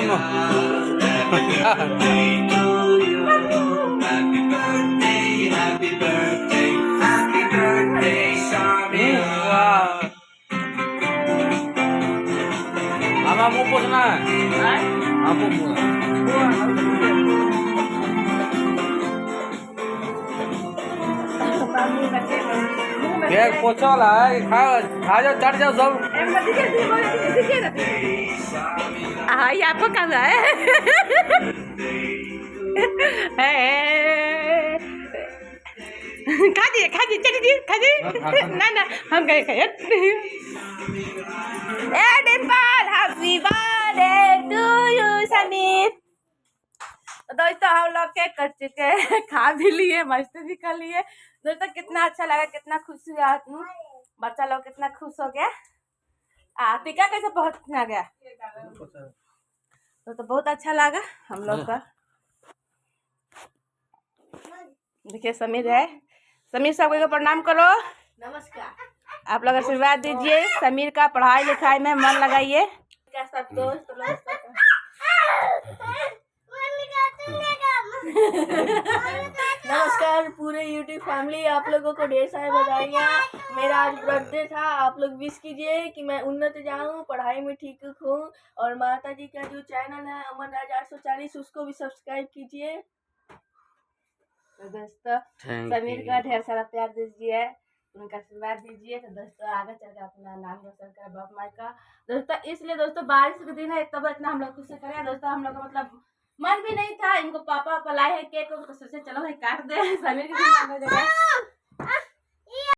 no. Ama mau pos na? Apa mau? बैग पोछो ला खा खा जाओ चढ़ जाओ सब हाँ ये आपको कहाँ है खा दिए चलिए खा दिए ना ना हम गए खाए ए Dimple happy birthday to you Sameer. तो दोस्तों हम लोग केक कट चुके हैं, खा भी लिए, मस्ती भी कर लिए। दोस्तों कितना अच्छा लगा, कितना खुश हुआ, बच्चा लोग कितना खुश हो गया। टीका कैसे पहुंचना गया तो बहुत अच्छा लगा हम लोग का। देखिए समीर है, समीर सबको को प्रणाम करो, नमस्कार। आप लोग आशीर्वाद दीजिए, समीर का पढ़ाई लिखाई में मन लगाइए। क्या सब दोस्त लोग नमस्कार पूरे यूट्यूब फैमिली, आप लोगों को ढेर सारी बधाइयाँ। मेरा आज बर्थडे था, आप लोग विश कीजिए कि मैं उन्नत जाऊँ, पढ़ाई में ठीक हूँ। और माता जी का जो चैनल है अमरराज 840 उसको भी सब्सक्राइब कीजिए। तो दोस्तों समीर का ढेर सारा प्यार दीजिए, उनका आशीर्वाद दीजिए। तो दोस्तों आगे चल के अपना नाम रोशन कर बाप माई का। दोस्तों इसलिए दोस्तों बारिश के दिन है तब इतना हम लोग खुश करें। दोस्तों हम लोग का मतलब मन भी नहीं था, इनको पापा लाए है केक, तो सोचे चलो भाई काट दे समीर के